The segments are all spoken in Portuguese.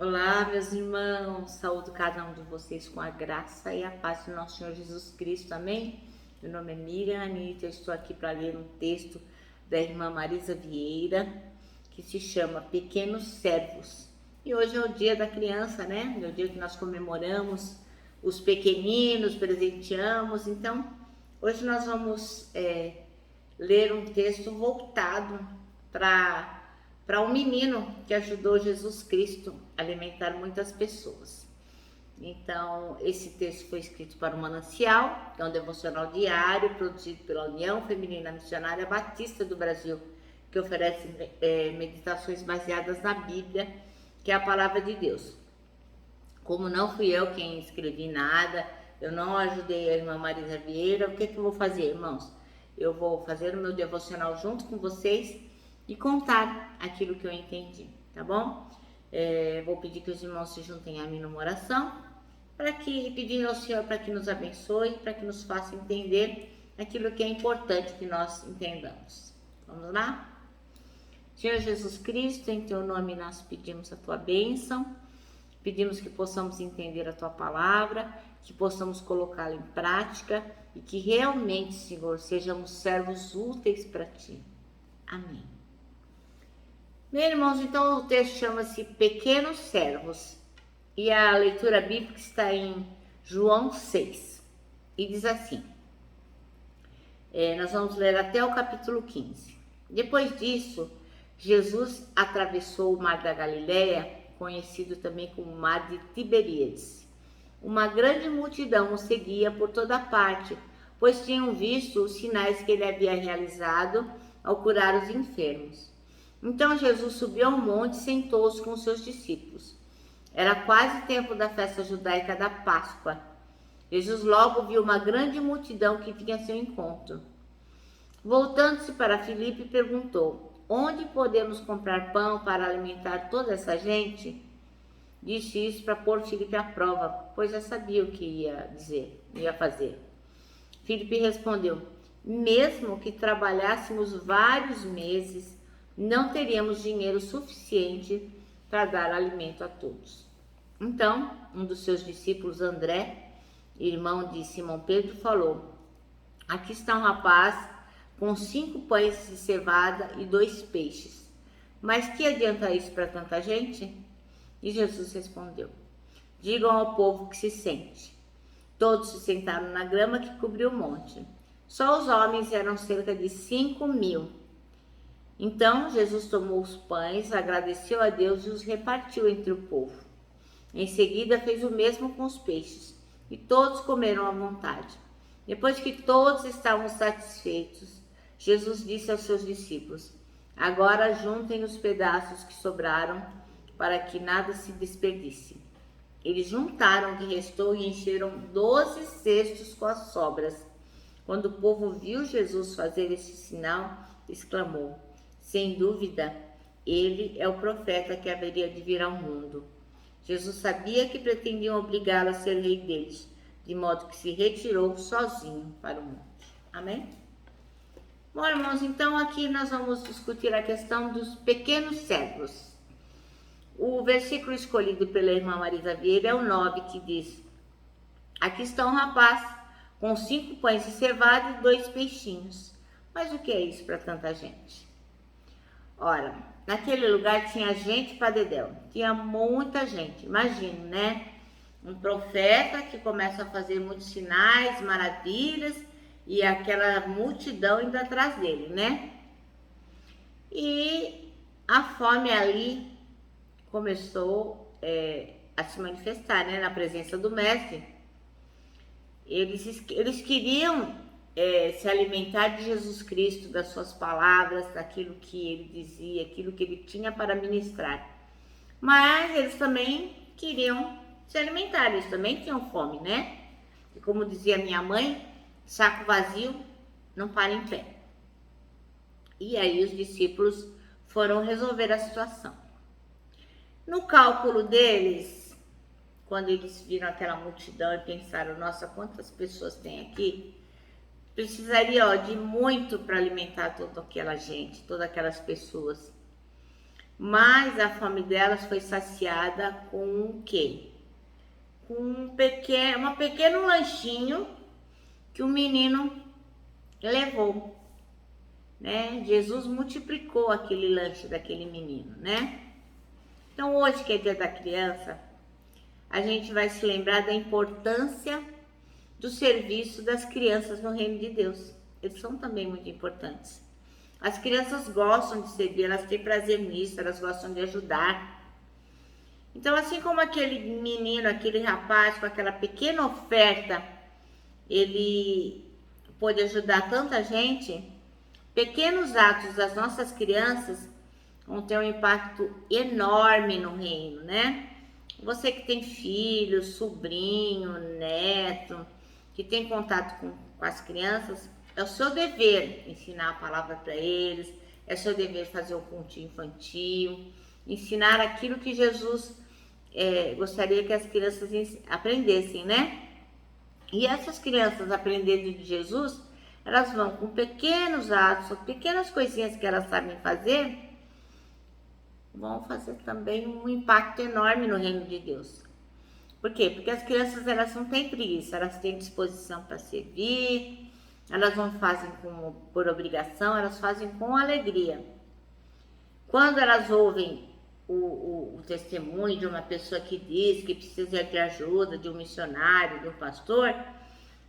Olá, meus irmãos, saúdo cada um de vocês com a graça e a paz do nosso Senhor Jesus Cristo, amém? Meu nome é Miriam Anitta, eu estou aqui para ler um texto da irmã Marisa Vieira, que se chama Pequenos Servos. E hoje é o dia da criança, né? É o dia que nós comemoramos os pequeninos, presenteamos. Então, hoje nós vamos ler um texto voltado para um menino que ajudou Jesus Cristo a alimentar muitas pessoas. Então, esse texto foi escrito para o Manancial, que é um devocional diário produzido pela União Feminina Missionária Batista do Brasil, que oferece meditações baseadas na Bíblia, que é a palavra de Deus. Como não fui eu quem escrevi nada, eu não ajudei a irmã Marisa Vieira, o que eu vou fazer, irmãos? Eu vou fazer o meu devocional junto com vocês e contar aquilo que eu entendi, tá bom? Vou pedir que os irmãos se juntem a mim numa oração, pedindo ao Senhor para que nos abençoe, para que nos faça entender aquilo que é importante que nós entendamos. Vamos lá? Senhor Jesus Cristo, em teu nome nós pedimos a tua bênção, pedimos que possamos entender a tua palavra, que possamos colocá-la em prática e que realmente, Senhor, sejamos servos úteis para ti. Amém. Meus irmãos, então o texto chama-se Pequenos Servos e a leitura bíblica está em João 6 e diz assim, nós vamos ler até o capítulo 15. Depois disso, Jesus atravessou o mar da Galileia, conhecido também como mar de Tiberíades. Uma grande multidão o seguia por toda parte, pois tinham visto os sinais que ele havia realizado ao curar os enfermos. Então Jesus subiu ao monte e sentou-se com seus discípulos. Era quase tempo da festa judaica da Páscoa. Jesus logo viu uma grande multidão que vinha a seu encontro. Voltando-se para Filipe, perguntou: onde podemos comprar pão para alimentar toda essa gente? Disse isso para pôr Filipe à prova, pois já sabia o que ia fazer. Filipe respondeu: mesmo que trabalhássemos vários meses, não teríamos dinheiro suficiente para dar alimento a todos. Então, um dos seus discípulos, André, irmão de Simão Pedro, falou: aqui está um rapaz com 5 pães de cevada e 2 peixes. Mas que adianta isso para tanta gente? E Jesus respondeu: digam ao povo que se sente. Todos se sentaram na grama que cobriu o monte. Só os homens eram cerca de 5.000. Então Jesus tomou os pães, agradeceu a Deus e os repartiu entre o povo. Em seguida fez o mesmo com os peixes, e todos comeram à vontade. Depois que todos estavam satisfeitos, Jesus disse aos seus discípulos: agora juntem os pedaços que sobraram, para que nada se desperdice. Eles juntaram o que restou e encheram 12 cestos com as sobras. Quando o povo viu Jesus fazer esse sinal, exclamou: sem dúvida, ele é o profeta que haveria de vir ao mundo. Jesus sabia que pretendiam obrigá-lo a ser rei deles, de modo que se retirou sozinho para o monte. Amém? Bom, irmãos, então aqui nós vamos discutir a questão dos pequenos servos. O versículo escolhido pela irmã Marisa Vieira é o 9, que diz: aqui está um rapaz com 5 pães de cevada e 2 peixinhos. Mas o que é isso para tanta gente? Ora, naquele lugar tinha gente para dedéu, tinha muita gente. Imagine, né? Um profeta que começa a fazer muitos sinais, maravilhas, e aquela multidão indo atrás dele, né? E a fome ali começou a se manifestar, né? Na presença do mestre. Eles queriam se alimentar de Jesus Cristo, das suas palavras, daquilo que ele dizia, aquilo que ele tinha para ministrar. Mas eles também queriam se alimentar, eles também tinham fome, né? E como dizia minha mãe, saco vazio não para em pé. E aí os discípulos foram resolver a situação. No cálculo deles, quando eles viram aquela multidão e pensaram: nossa, quantas pessoas tem aqui? Precisaria de muito para alimentar toda aquela gente, todas aquelas pessoas. mas a fome delas foi saciada com o quê? Com um pequeno lanchinho que o menino levou, né? Jesus multiplicou aquele lanche daquele menino, né? Então hoje, que é dia da criança, a gente vai se lembrar da importância do serviço das crianças no reino de Deus. Eles são também muito importantes. As crianças gostam de servir, elas têm prazer nisso, elas gostam de ajudar. Então, assim como aquele menino, aquele rapaz, com aquela pequena oferta, ele pôde ajudar tanta gente, pequenos atos das nossas crianças vão ter um impacto enorme no reino, né? Você que tem filho, sobrinho, neto, que tem contato com as crianças, é o seu dever ensinar a palavra para eles, é seu dever fazer o cultinho infantil, ensinar aquilo que Jesus gostaria que as crianças aprendessem, né? E essas crianças aprendendo de Jesus, elas vão com pequenos atos, pequenas coisinhas que elas sabem fazer, vão fazer também um impacto enorme no reino de Deus. Por quê? Porque as crianças, elas não têm preguiça, elas têm disposição para servir, elas não fazem por obrigação, elas fazem com alegria. Quando elas ouvem o testemunho de uma pessoa que diz que precisa de ajuda, de um missionário, de um pastor,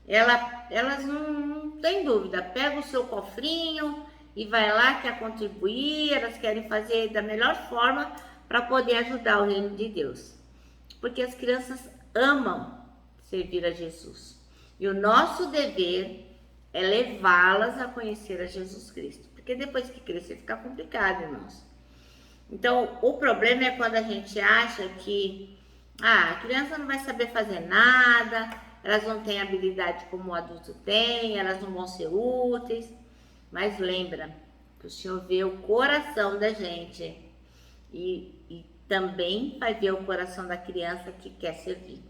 elas não têm dúvida, pega o seu cofrinho e vai lá, quer contribuir, elas querem fazer da melhor forma para poder ajudar o reino de Deus. Porque as crianças amam servir a Jesus. E o nosso dever é levá-las a conhecer a Jesus Cristo. Porque depois que crescer fica complicado, irmãos. Então, o problema é quando a gente acha que a criança não vai saber fazer nada, elas não têm habilidade como o adulto tem, elas não vão ser úteis. Mas lembra que o Senhor vê o coração da gente e também vai ver o coração da criança que quer servir.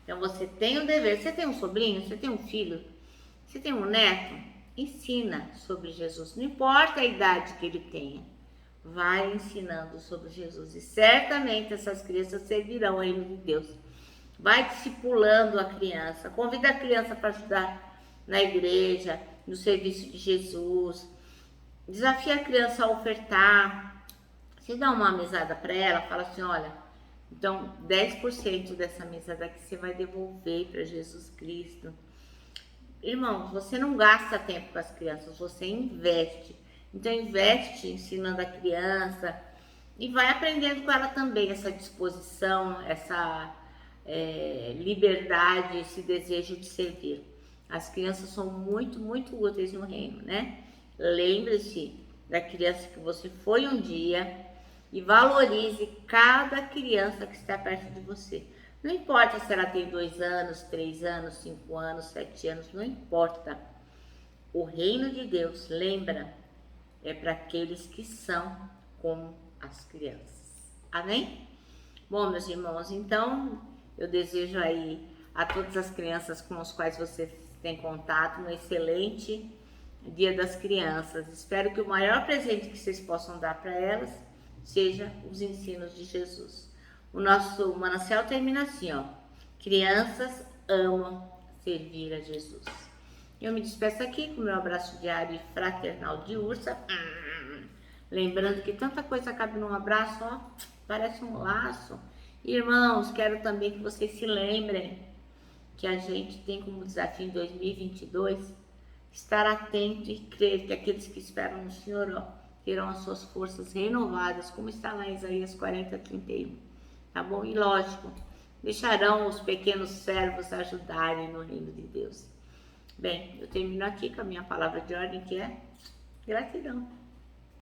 Então você tem o dever, você tem um sobrinho, você tem um filho, você tem um neto, ensina sobre Jesus, não importa a idade que ele tenha, vai ensinando sobre Jesus e certamente essas crianças servirão ao reino de Deus. Vai discipulando a criança, convida a criança para ajudar na igreja, no serviço de Jesus, desafia a criança a ofertar. Você dá uma mesada para ela, fala assim, olha, então 10% dessa mesada aqui você vai devolver para Jesus Cristo. Irmãos, você não gasta tempo com as crianças, você investe. Então investe ensinando a criança e vai aprendendo com ela também essa disposição, essa liberdade, esse desejo de servir. As crianças são muito, muito úteis no reino, né? Lembre-se da criança que você foi um dia e valorize cada criança que está perto de você. Não importa se ela tem 2 anos, 3 anos, 5 anos, 7 anos, não importa. O reino de Deus, lembra, é para aqueles que são como as crianças. Amém? Bom, meus irmãos, então eu desejo aí a todas as crianças com as quais você tem contato um excelente Dia das Crianças. Espero que o maior presente que vocês possam dar para elas seja os ensinos de Jesus. O nosso manancial termina assim, ó. Crianças amam servir a Jesus. Eu me despeço aqui com o meu abraço diário e fraternal de ursa. Lembrando que tanta coisa cabe num abraço, ó. Parece um laço. Irmãos, quero também que vocês se lembrem que a gente tem como desafio em 2022 estar atento e crer que aqueles que esperam no Senhor, ó, terão as suas forças renovadas, como está lá em Isaías 40:31. Tá bom? E lógico, deixarão os pequenos servos ajudarem no reino de Deus. Bem, eu termino aqui com a minha palavra de ordem, que é gratidão.